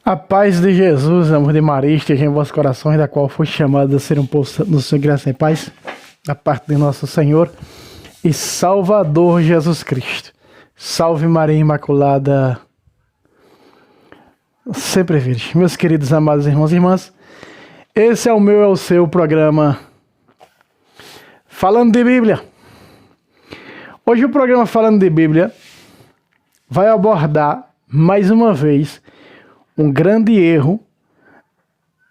A paz de Jesus, amor de Maria, esteja em vossos corações, da qual foi chamado a ser um povo no Senhor, graça e paz, da parte de nosso Senhor e Salvador Jesus Cristo. Salve Maria Imaculada, sempre virgem. Meus queridos amados irmãos e irmãs, esse é o seu programa Falando de Bíblia. Hoje o programa Falando de Bíblia vai abordar mais uma vez um grande erro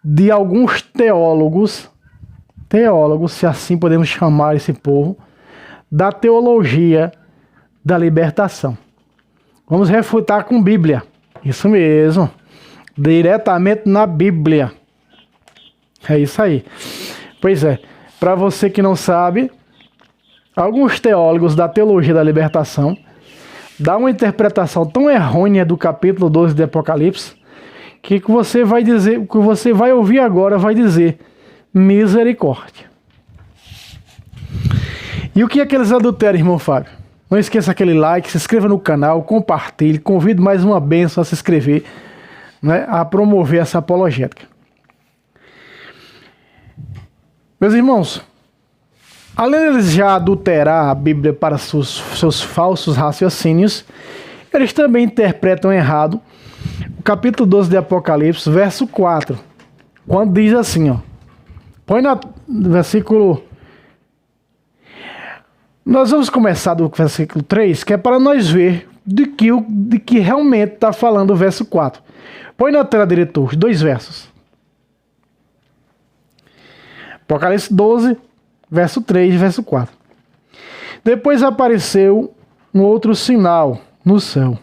de alguns teólogos, se assim podemos chamar esse povo, da teologia da libertação. Vamos refutar com Bíblia. Isso mesmo. Diretamente na Bíblia. É isso aí. Pois é. Para você que não sabe, alguns teólogos da teologia da libertação dão uma interpretação tão errônea do capítulo 12 de Apocalipse que você vai dizer, o que você vai ouvir agora vai dizer misericórdia. E o que é que eles adulteram, irmão Fábio? Não esqueça aquele like, se inscreva no canal, compartilhe, convido mais uma bênção a se inscrever, né, a promover essa apologética. Meus irmãos, além de eles já adulterar a Bíblia para seus falsos raciocínios, eles também interpretam errado o capítulo 12 de Apocalipse, verso 4, quando diz assim, ó, põe no versículo... Nós vamos começar do versículo 3, que é para nós ver de que realmente está falando o verso 4. Põe na tela, diretor, 2 versos. Apocalipse 12, verso 3 e verso 4. Depois apareceu um outro sinal no céu.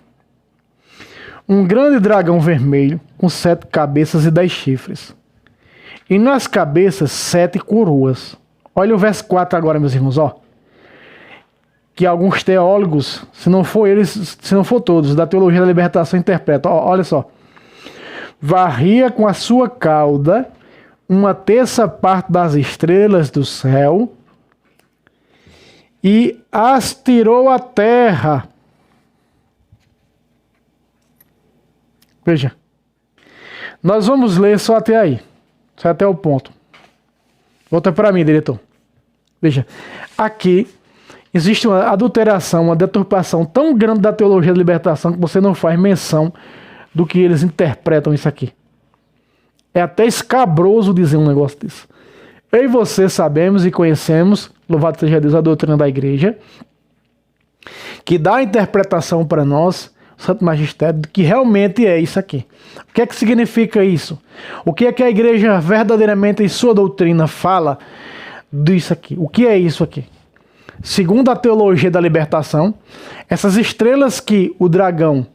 Um grande dragão vermelho com 7 cabeças e 10 chifres. E nas cabeças 7 coroas. Olha o verso 4 agora, meus irmãos, ó. Que alguns teólogos, se não for todos, da teologia da libertação interpretam. Ó, olha só. Varria com a sua cauda uma terça parte das estrelas do céu e as tirou à terra. Veja, nós vamos ler só até aí, só até o ponto. Volta para mim, diretor. Veja, aqui existe uma adulteração, uma deturpação tão grande da teologia da libertação que você não faz menção do que eles interpretam isso aqui. É até escabroso dizer um negócio desse. Eu e você sabemos e conhecemos, louvado seja Deus, a doutrina da igreja, que dá a interpretação para nós, o Santo Magistério, do que realmente é isso aqui. O que é que significa isso? O que é que a igreja verdadeiramente em sua doutrina fala disso aqui? O que é isso aqui? Segundo a teologia da libertação, essas estrelas que o dragão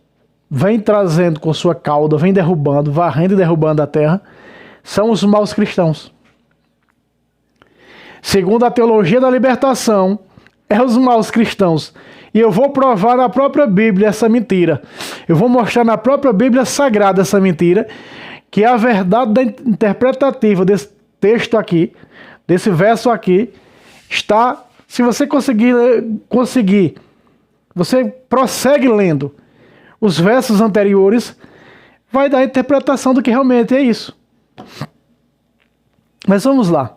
vem trazendo com sua cauda, vem derrubando, varrendo e derrubando a terra, são os maus cristãos. Segundo a teologia da libertação, é os maus cristãos. E eu vou provar na própria Bíblia essa mentira. Eu vou mostrar na própria Bíblia Sagrada essa mentira, que a verdade interpretativa desse texto aqui, desse verso aqui, está, se você conseguir, você prossegue lendo os versos anteriores, vai dar a interpretação do que realmente é isso. Mas vamos lá.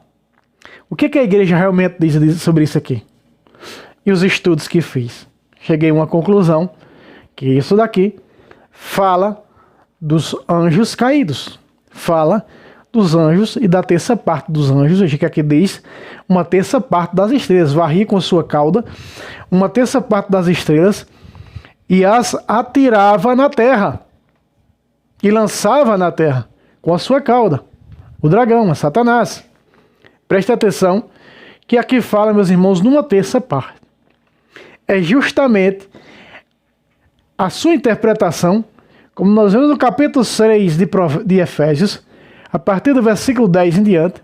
O que a igreja realmente diz sobre isso aqui? E os estudos que fiz? Cheguei a uma conclusão que isso daqui fala dos anjos caídos. Fala dos anjos e da terça parte dos anjos. Veja que aqui diz uma terça parte das estrelas. Varria com sua cauda uma terça parte das estrelas e as atirava na terra. E lançava na terra com a sua cauda. O dragão, a Satanás. Preste atenção que aqui fala, meus irmãos, numa terça parte. É justamente a sua interpretação, como nós vemos no capítulo 6 de Efésios, a partir do versículo 10 em diante,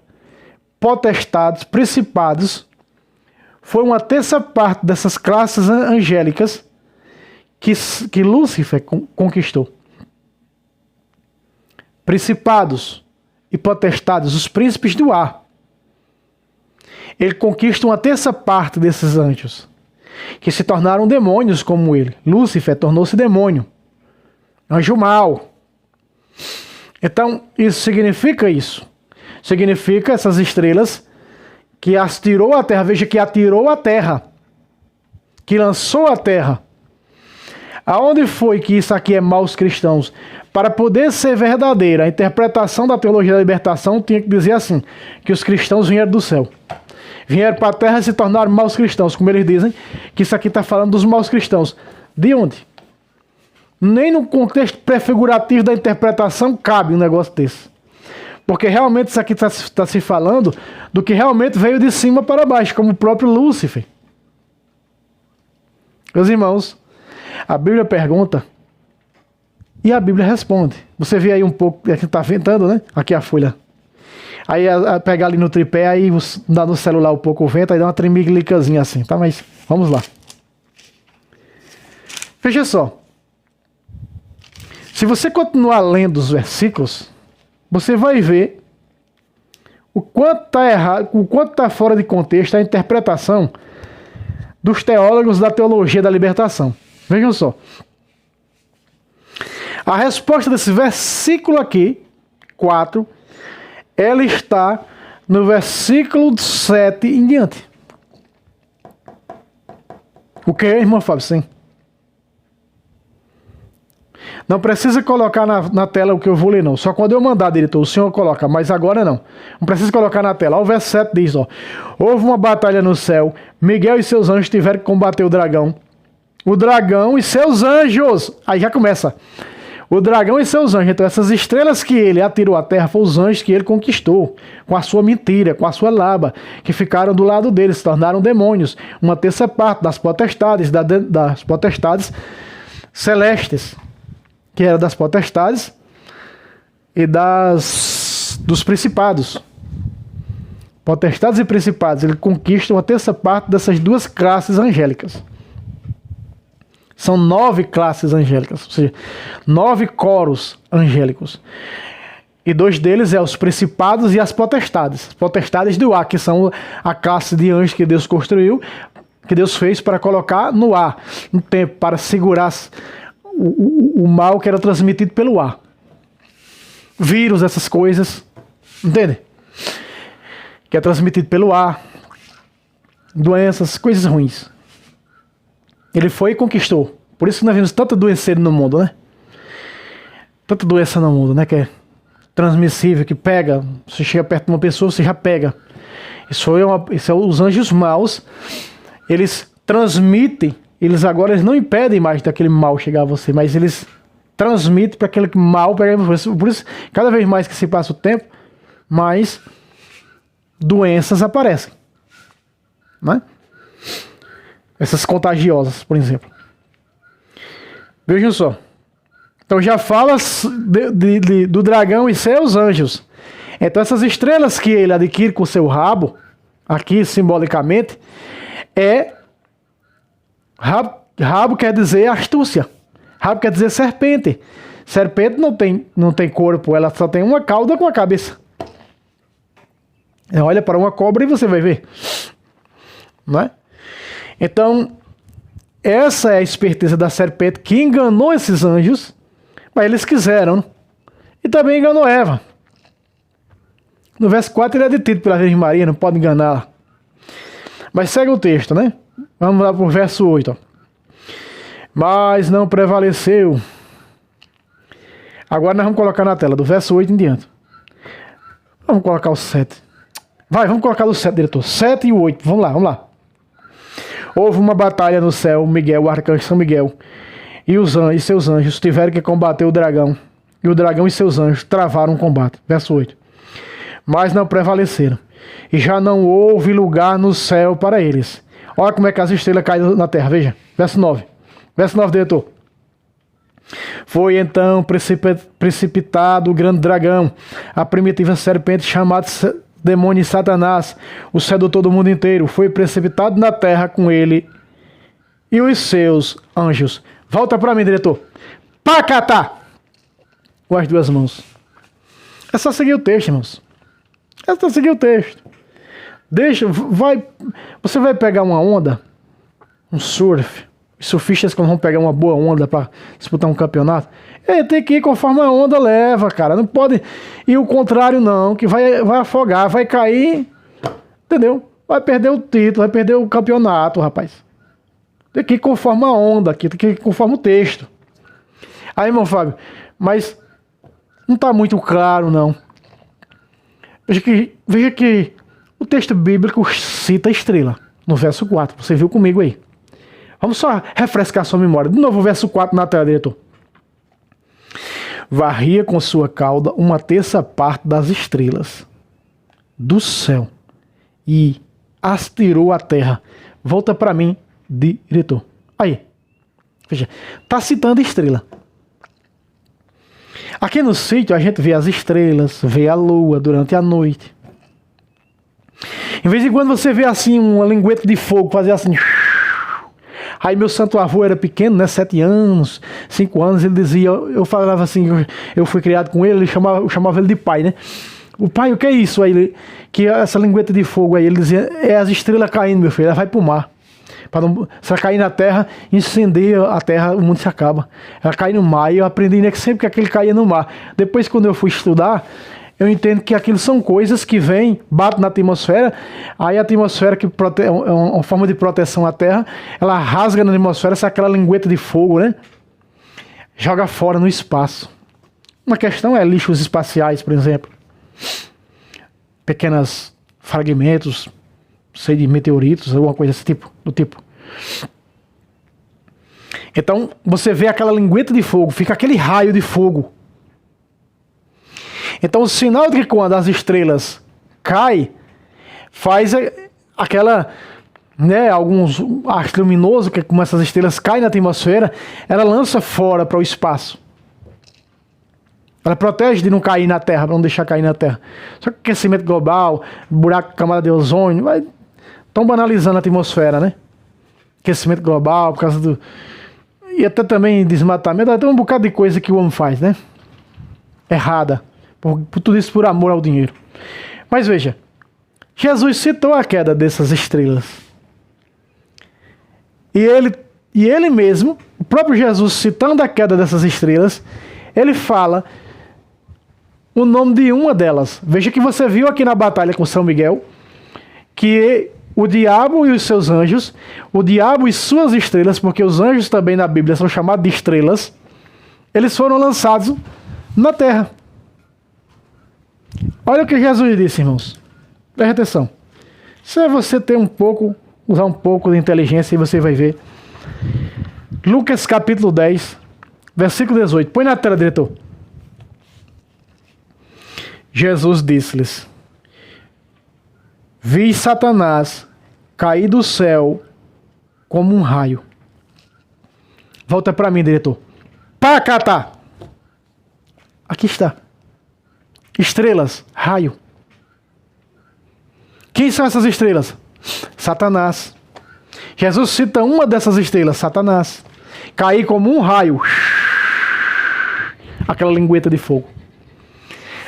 potestades, principados, foi uma terça parte dessas classes angélicas que Lúcifer conquistou. Principados e potestades, os príncipes do ar. Ele conquista uma terça parte desses anjos, que se tornaram demônios como ele. Lúcifer tornou-se demônio, anjo mau. Então, isso significa isso. Significa essas estrelas que as tirou a terra. Veja que atirou a terra. Que lançou a terra. Aonde foi que isso aqui é maus cristãos? Para poder ser verdadeira, a interpretação da teologia da libertação tinha que dizer assim, que os cristãos vieram do céu. Vieram para a terra e se tornaram maus cristãos, como eles dizem, que isso aqui está falando dos maus cristãos. De onde? Nem no contexto prefigurativo da interpretação cabe um negócio desse. Porque realmente isso aqui está se falando do que realmente veio de cima para baixo, como o próprio Lúcifer. Meus irmãos, a Bíblia pergunta e a Bíblia responde. Você vê aí um pouco, aqui está ventando, né? Aqui a folha. Aí pegar ali no tripé, aí dá no celular um pouco o vento, aí dá uma tremelicazinha assim, tá? Mas vamos lá. Veja só. Se você continuar lendo os versículos, você vai ver o quanto está errado, o quanto está fora de contexto a interpretação dos teólogos da teologia da libertação. Vejam só. A resposta desse versículo aqui, 4, ela está no versículo 7 em diante. O que é, irmão Fábio? Sim. Não precisa colocar na tela o que eu vou ler, não. Só quando eu mandar, diretor, o senhor coloca, mas agora não. Não precisa colocar na tela. Ó, o verso 7 diz, ó. Houve uma batalha no céu. Miguel e seus anjos tiveram que combater o dragão. O dragão e seus anjos. Aí já começa. O dragão e seus anjos. Então essas estrelas que ele atirou à terra foram os anjos que ele conquistou. Com a sua mentira, com a sua lábia. Que ficaram do lado dele, se tornaram demônios. Uma terça parte das potestades, das potestades celestes. Que era das potestades e dos principados. Potestades e principados, ele conquista uma terça parte dessas duas classes angélicas. São 9 classes angélicas, ou seja, 9 coros angélicos. E 2 deles os principados e as potestades. As potestades do ar, que são a classe de anjos que Deus construiu, que Deus fez para colocar no ar, no tempo, para segurar o mal que era transmitido pelo ar. Vírus, essas coisas. Entende? Que é transmitido pelo ar. Doenças, coisas ruins. Ele foi e conquistou. Por isso que nós vemos tanta doença no mundo, né? Tanta doença no mundo, né? Que é transmissível, que pega. Você chega perto de uma pessoa, você já pega. Isso é os anjos maus. Eles transmitem. Eles não impedem mais daquele mal chegar a você, mas eles transmitem para aquele mal pegar você. Por isso, cada vez mais que se passa o tempo, mais doenças aparecem. Né? Essas contagiosas, por exemplo. Vejam só. Então já fala do dragão e seus anjos. Então essas estrelas que ele adquire com o seu rabo, aqui simbolicamente, Rabo quer dizer astúcia. Rabo quer dizer serpente. Serpente não tem corpo, ela só tem uma cauda com a cabeça. Olha para uma cobra e você vai ver. Não é? Então, essa é a esperteza da serpente que enganou esses anjos, mas eles quiseram. E também enganou Eva. No verso 4 ele é detido pela Virgem Maria, não pode enganá-la. Mas segue o texto, né? Vamos lá para o verso 8. Ó. Mas não prevaleceu. Agora nós vamos colocar na tela, do verso 8 em diante. Vamos colocar o 7. Vamos colocar o 7, diretor. 7 e o 8. Vamos lá. Houve uma batalha no céu. Miguel, o arcanjo São Miguel, e seus anjos tiveram que combater o dragão. E o dragão e seus anjos travaram um combate. Verso 8. Mas não prevaleceram. E já não houve lugar no céu para eles. Olha como é que as estrelas caíram na terra, veja. Verso 9. Verso 9, diretor. Foi então precipitado o grande dragão, a primitiva serpente chamada demônio Satanás, o sedutor do mundo inteiro. Foi precipitado na terra com ele e os seus anjos. Volta para mim, diretor. Pacatá! Com as duas mãos. É só seguir o texto, irmãos. É só seguir o texto. Você vai pegar uma onda, um surf, Os surfistas, quando vão pegar uma boa onda para disputar um campeonato, tem que ir conforme a onda leva, cara. Não pode ir o contrário, não, que vai afogar, vai cair, entendeu? Vai perder o título, vai perder o campeonato, rapaz. Tem que ir conforme a onda aqui, tem que ir conforme o texto. Aí, irmão Fábio, mas não está muito claro, não. Veja que o texto bíblico cita a estrela, no verso 4. Você viu comigo aí. Vamos só refrescar sua memória. De novo, o verso 4 na tela, diretor. Varria com sua cauda uma terça parte das estrelas do céu e as tirou à terra. Volta para mim, diretor. Aí. Veja, está citando estrela. Aqui no sítio a gente vê as estrelas, vê a lua durante a noite. Em vez em quando você vê assim uma lingueta de fogo fazer assim. Aí meu santo avô era pequeno, né? 7 anos, 5 anos, ele dizia, eu falava assim, eu fui criado com ele, eu chamava ele de pai, né? O pai, o que é isso? Aí ele, que essa lingueta de fogo aí, ele dizia, é as estrelas caindo, meu filho, ela vai pro mar. Se ela cair na terra, incendeia a terra, o mundo se acaba. Ela cai no mar, e eu aprendi né, que sempre que aquele caía no mar. Depois, quando eu fui estudar, eu entendo que aquilo são coisas que vêm, batem na atmosfera, aí a atmosfera, que é uma forma de proteção à terra, ela rasga na atmosfera, sai aquela lingueta de fogo, né? Joga fora no espaço. Uma questão é lixos espaciais, por exemplo. Pequenos fragmentos, sei de meteoritos, alguma coisa desse tipo, do tipo. Então, você vê aquela lingueta de fogo, fica aquele raio de fogo. Então, o sinal de que quando as estrelas caem, faz aquela, né, alguns astros luminosos, que como essas estrelas caem na atmosfera, ela lança fora para o espaço. Ela protege de não cair na Terra, para não deixar cair na Terra. Só que o aquecimento global, buraco, camada de ozônio, estão banalizando a atmosfera, né? Aquecimento global, por causa do... E até também desmatamento, até um bocado de coisa que o homem faz, né? Errada. Por tudo isso por amor ao dinheiro. Mas veja, Jesus citou a queda dessas estrelas. E ele mesmo, o próprio Jesus citando a queda dessas estrelas, ele fala o nome de uma delas. Veja que você viu aqui na batalha com São Miguel, que o diabo e os seus anjos, o diabo e suas estrelas, porque os anjos também na Bíblia são chamados de estrelas, eles foram lançados na terra. Olha o que Jesus disse, irmãos. Presta atenção. Se você ter usar um pouco de inteligência, e você vai ver. Lucas capítulo 10, versículo 18. Põe na tela, diretor. Jesus disse-lhes: vi Satanás cair do céu como um raio. Volta para mim, diretor. Para cá, tá. Aqui está. Estrelas, raio. Quem são essas estrelas? Satanás. Jesus cita uma dessas estrelas, Satanás. Cair como um raio. Aquela lingueta de fogo.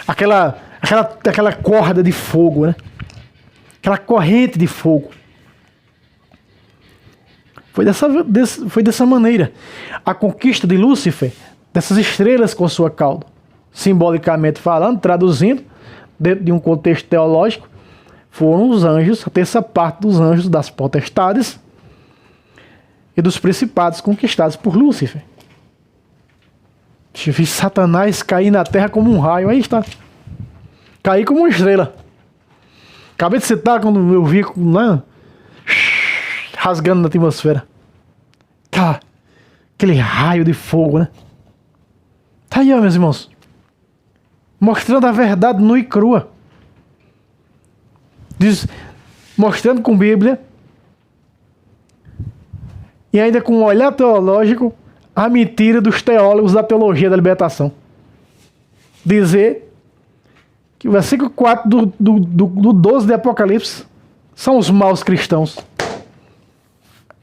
Aquela corda de fogo, né? Aquela corrente de fogo. Foi dessa maneira. A conquista de Lúcifer, dessas estrelas com sua cauda. Simbolicamente falando, traduzindo, dentro de um contexto teológico, foram os anjos, a terça parte dos anjos das potestades e dos principados conquistados por Lúcifer. Fiz Satanás cair na terra como um raio, aí está. Cair como uma estrela. Acabei de citar quando eu vi, né, rasgando na atmosfera. Aquele raio de fogo, né? Tá aí, ó, meus irmãos. Mostrando a verdade nua e crua. Mostrando com Bíblia. E ainda com um olhar teológico, a mentira dos teólogos da teologia da libertação. Dizer que o versículo 4 do 12 de Apocalipse são os maus cristãos.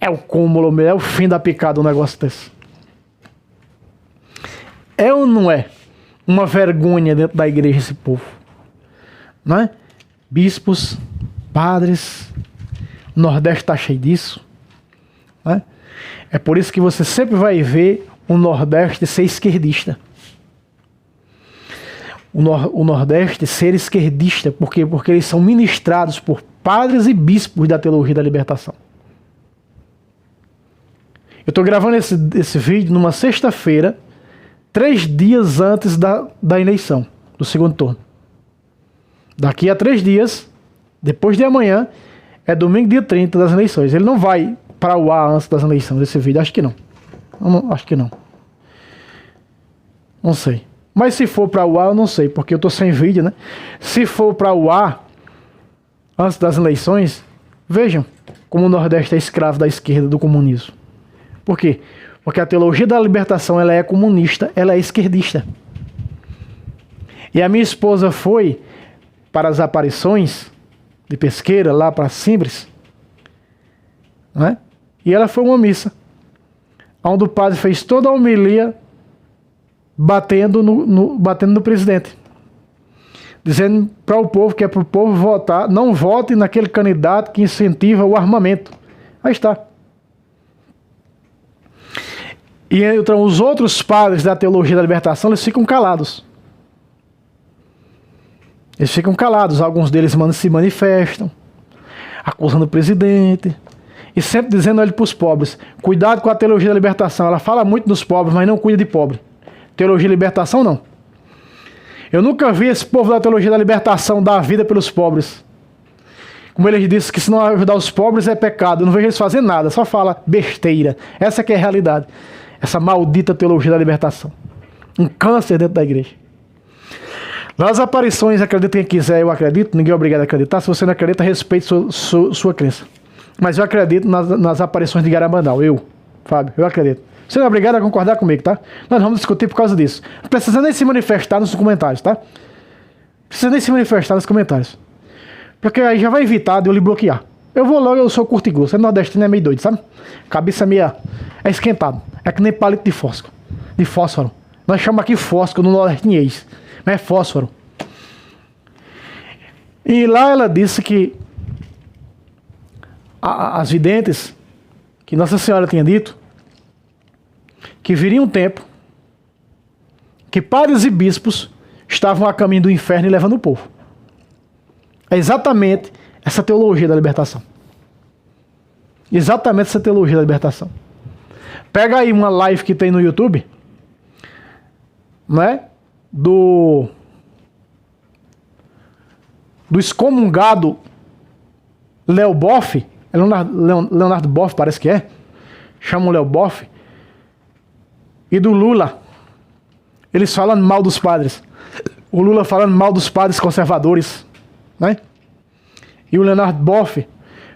É o cúmulo, é o fim da picada um negócio desse. É ou não é uma vergonha dentro da igreja esse povo? Não é? Bispos, padres, o Nordeste está cheio disso. Não é? É por isso que você sempre vai ver o Nordeste ser esquerdista. O Nordeste ser esquerdista, por quê? Porque eles são ministrados por padres e bispos da teologia da libertação. Eu estou gravando esse vídeo numa sexta-feira, 3 dias antes da eleição, do segundo turno. Daqui a 3 dias, depois de amanhã, é domingo, dia 30 das eleições. Ele não vai para o ar antes das eleições, esse vídeo. Acho que não. Acho que não. Não sei. Mas se for para o ar, eu não sei, porque eu estou sem vídeo, né? Se for para o ar antes das eleições, vejam como o Nordeste é escravo da esquerda do comunismo. Por quê? Porque a teologia da libertação, ela é comunista, ela é esquerdista. E a minha esposa foi para as aparições de Pesqueira, lá para Simbres, né? E ela foi uma missa, onde o padre fez toda a homilia batendo no presidente, dizendo para o povo que é para o povo votar, não vote naquele candidato que incentiva o armamento. Aí está. E então os outros padres da teologia da libertação, eles ficam calados. Eles ficam calados, alguns deles se manifestam, acusando o presidente, e sempre dizendo a ele para os pobres, cuidado com a teologia da libertação, ela fala muito dos pobres, mas não cuida de pobre. Teologia da libertação, não. Eu nunca vi esse povo da teologia da libertação dar a vida pelos pobres. Como eles dizem que se não ajudar os pobres é pecado, eu não vejo eles fazendo nada, só fala besteira. Essa que é a realidade. Essa maldita teologia da libertação. Um câncer dentro da igreja. Nas aparições, acredita quem quiser, eu acredito, ninguém é obrigado a acreditar. Se você não acredita, respeite sua crença. Mas eu acredito nas aparições de Garabandal. Fábio, eu acredito. Você não é obrigado a concordar comigo, tá? Nós vamos discutir por causa disso. Não precisa nem se manifestar nos comentários, tá? Não precisa nem se manifestar nos comentários. Porque aí já vai evitar de eu lhe bloquear. Eu vou logo, eu sou curto e grosso. É nordestino, é meio doido, sabe? Cabeça minha é esquentado. É que nem palito de fósforo. De fósforo. Nós chamamos aqui fósforo no nordestinês. Mas é fósforo. E lá ela disse que as videntes, que Nossa Senhora tinha dito, que viria um tempo que padres e bispos estavam a caminho do inferno e levando o povo. É exatamente essa teologia da libertação. Exatamente essa teologia da libertação. Pega aí uma live que tem no YouTube, né? Do excomungado Léo Boff, Leonardo Boff parece que é, chamam Léo Boff, e do Lula, eles falando mal dos padres, o Lula falando mal dos padres conservadores, né? E o Leonardo Boff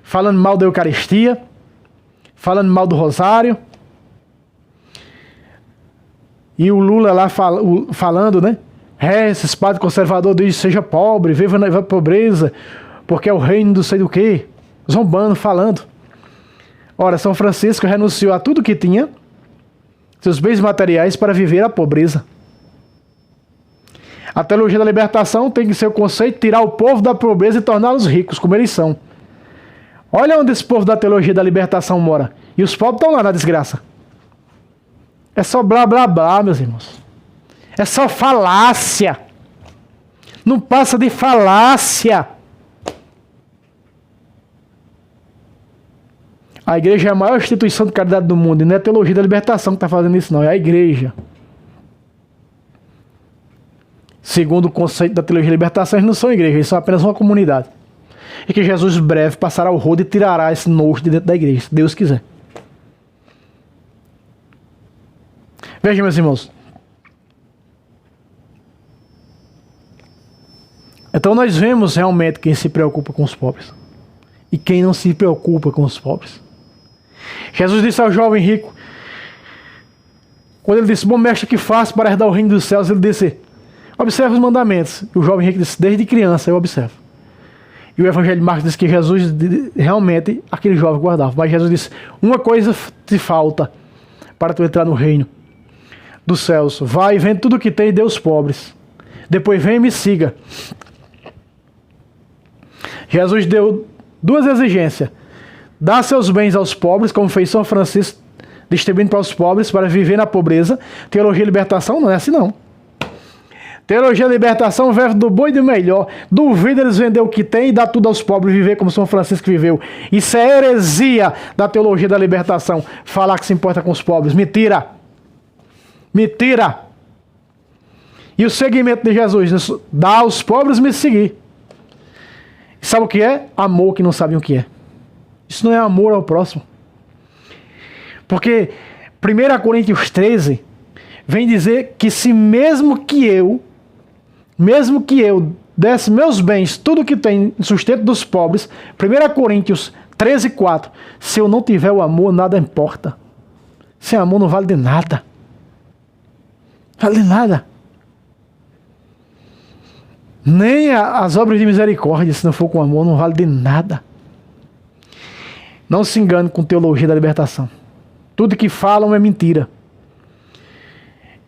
falando mal da Eucaristia, falando mal do Rosário, e o Lula lá falando, né? Esses padres conservadores dizem seja pobre, viva na pobreza, porque é o reino do sei do que, zombando, falando. Ora, São Francisco renunciou a tudo que tinha, seus bens materiais, para viver a pobreza. A teologia da libertação tem que ser o conceito de tirar o povo da pobreza e torná-los ricos, como eles são. Olha onde esse povo da teologia da libertação mora. E os pobres estão lá na desgraça. É só blá blá blá, meus irmãos. É só falácia. Não passa de falácia. A igreja é a maior instituição de caridade do mundo. E não é a teologia da libertação que está fazendo isso, não. É a igreja. Segundo o conceito da teologia da libertação, eles não são igreja, eles são apenas uma comunidade. E que Jesus breve passará o rodo e tirará esse nojo de dentro da igreja, se Deus quiser. Vejam, meus irmãos. Então nós vemos realmente quem se preocupa com os pobres. E quem não se preocupa com os pobres. Jesus disse ao jovem rico, quando ele disse, bom mestre, que faço para herdar o reino dos céus? Ele disse, observa os mandamentos. E o jovem rico disse, desde criança eu observo. E o Evangelho de Marcos diz que Jesus, realmente, aquele jovem guardava. Mas Jesus disse, uma coisa te falta para tu entrar no reino dos céus. Vai, vende tudo o que tem e dê aos pobres. Depois vem e me siga. Jesus deu 2 exigências. Dá seus bens aos pobres, como fez São Francisco, distribuindo para os pobres para viver na pobreza. Teologia e libertação não é assim não. Teologia e libertação, o verbo do bom e do melhor. Duvida eles vender o que tem e dar tudo aos pobres, viver como São Francisco viveu. Isso é heresia da teologia da libertação. Falar que se importa com os pobres. Mentira. Mentira. E o seguimento de Jesus, dá aos pobres me seguir. Sabe o que é? Amor que não sabem o que é. Isso não é amor ao próximo. Porque 1 Coríntios 13 vem dizer que se mesmo que eu desse meus bens, tudo que tem em sustento dos pobres, 1 Coríntios 13, 4, se eu não tiver o amor, nada importa. Sem amor não vale de nada. Vale de nada. Nem as obras de misericórdia, se não for com amor, não vale de nada. Não se engane com teologia da libertação. Tudo que falam é mentira.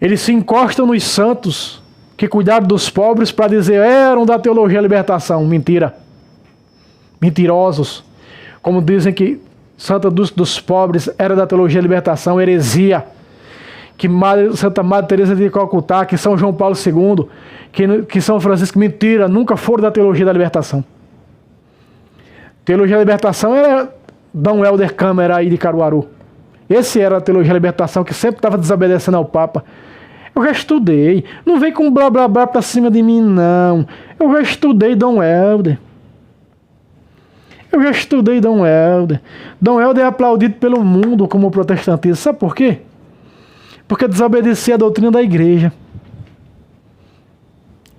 Eles se encostam nos santos que cuidaram dos pobres para dizer eram da teologia da libertação. Mentira. Mentirosos. Como dizem que Santa Dulce dos Pobres era da teologia da libertação, heresia. Que Santa Madre Teresa de Calcutá, que São João Paulo II, que São Francisco, mentira, nunca foram da teologia da libertação. Teologia da libertação era Dom Helder Câmara aí de Caruaru. Esse era a teologia da libertação que sempre estava desobedecendo ao Papa. Eu já estudei, não vem com blá blá blá pra cima de mim não. Eu já estudei Dom Helder. Dom Helder é aplaudido pelo mundo como protestantista. Sabe por quê? Porque desobedecia a doutrina da igreja.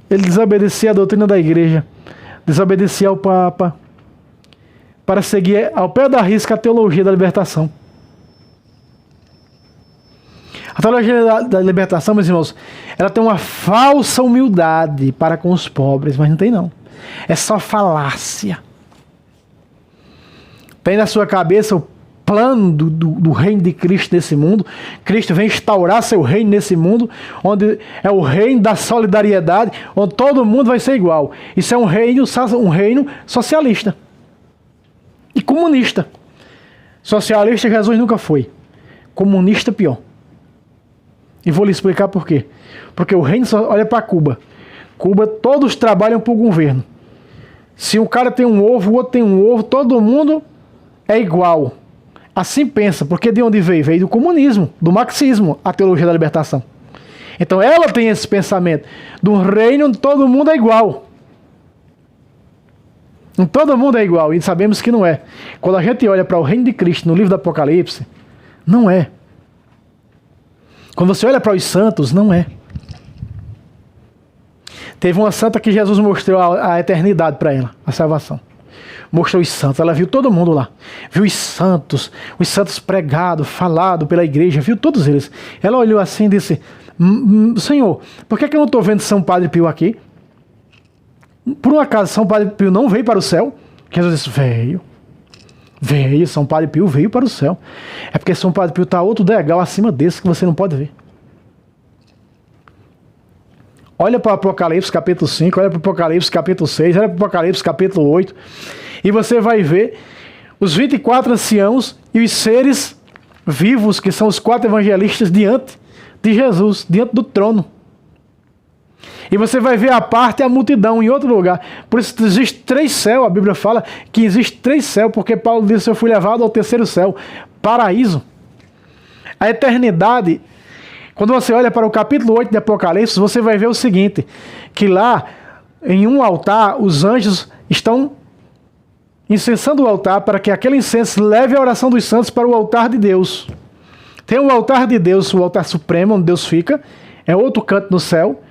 Ele desobedecia a doutrina da igreja. Desobedecia ao Papa. Para seguir ao pé da risca a teologia da libertação. A teologia da libertação, meus irmãos, ela tem uma falsa humildade para com os pobres, mas não tem não. É só falácia. Tem na sua cabeça o plano do reino de Cristo nesse mundo. Cristo vem instaurar seu reino nesse mundo, onde é o reino da solidariedade, onde todo mundo vai ser igual. Isso é um reino socialista e comunista. Socialista Jesus nunca foi. Comunista pior. E vou lhe explicar por quê. Porque o reino só olha para Cuba. Cuba todos trabalham para o governo. Se um cara tem um ovo, o outro tem um ovo, todo mundo é igual. Assim pensa, porque de onde veio? Veio do comunismo, do marxismo, a teologia da libertação. Então ela tem esse pensamento do reino onde todo mundo é igual. Todo mundo é igual, e sabemos que não é. Quando a gente olha para o reino de Cristo no livro do Apocalipse, não é. Quando você olha para os santos, não é. Teve uma santa que Jesus mostrou a eternidade para ela, a salvação. Mostrou os santos, ela viu todo mundo lá. Viu os santos pregados, falados pela igreja, viu todos eles. Ela olhou assim e disse, Senhor, por que eu não estou vendo São Padre Pio aqui? Por um acaso São Padre Pio não veio para o céu? Jesus disse, veio, São Padre Pio veio para o céu. É porque São Padre Pio está outro degrau acima desse que você não pode ver. Olha para o Apocalipse capítulo 5, olha para o Apocalipse capítulo 6, olha para o Apocalipse capítulo 8, e você vai ver os 24 anciãos e os seres vivos, que são os 4 evangelistas, diante de Jesus, diante do trono. E você vai ver a parte e a multidão em outro lugar. Por isso existe 3 céus, a Bíblia fala que existe 3 céus, porque Paulo disse, eu fui levado ao 3º céu, paraíso. A eternidade. Quando você olha para o capítulo 8 de Apocalipse, você vai ver o seguinte, que lá, em um altar, os anjos estão incensando o altar para que aquele incenso leve a oração dos santos para o altar de Deus. Tem o altar de Deus, o altar supremo, onde Deus fica, é outro canto no céu.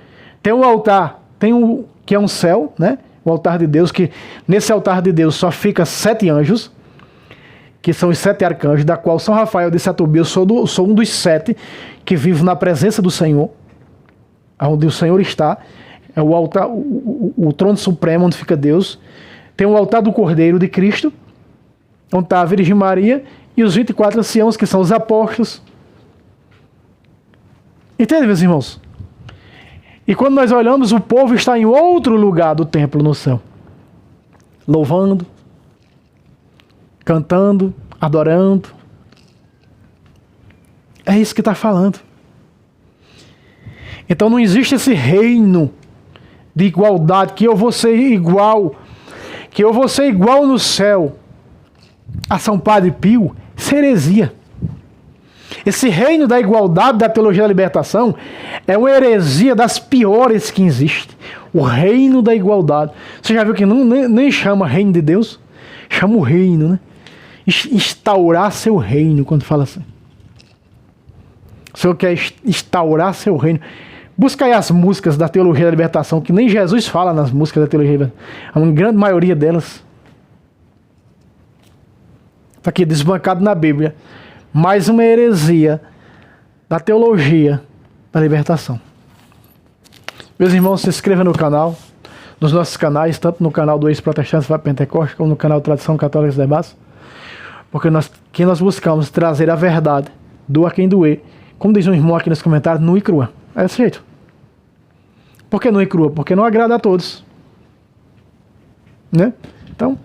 Tem o altar, que é um céu, né? O altar de Deus, que nesse altar de Deus só fica 7 anjos, que são os 7 arcanjos, da qual São Rafael disse a Tobias, eu sou um dos 7 que vive na presença do Senhor, onde o Senhor está, é o altar, o trono supremo onde fica Deus. Tem o altar do Cordeiro de Cristo, onde está a Virgem Maria, e os 24 anciãos, que são os apóstolos. Entende, meus irmãos? E quando nós olhamos, o povo está em outro lugar do templo no céu, louvando, cantando, adorando. É isso que está falando. Então não existe esse reino de igualdade, que eu vou ser igual, que eu vou ser igual no céu a São Padre Pio. Isso é heresia. Esse reino da igualdade da teologia da libertação é uma heresia das piores que existe. O reino da igualdade. Você já viu que nem chama reino de Deus? Chama o reino, né? Instaurar seu reino, quando fala assim. O Senhor quer instaurar seu reino. Busca aí as músicas da teologia da libertação, que nem Jesus fala nas músicas da teologia da libertação. A grande maioria delas está aqui desbancado na Bíblia. Mais uma heresia da teologia da libertação. Meus irmãos, se inscreva no canal, nos nossos canais, tanto no canal do Ex-Protestantes para Pentecostes, como no canal Tradição Católica dos Debates, porque nós buscamos trazer a verdade, doa quem doer, como diz um irmão aqui nos comentários, nua e crua. É desse jeito. Por que nua e crua? Porque não agrada a todos. Né? Então,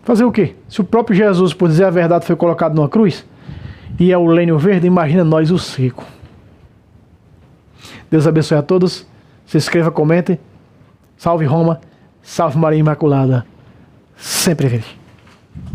fazer o quê? Se o próprio Jesus, por dizer a verdade, foi colocado numa cruz, e é o lenho verde, imagina nós o seco. Deus abençoe a todos. Se inscreva, comente. Salve Roma, salve Maria Imaculada. Sempre virgem.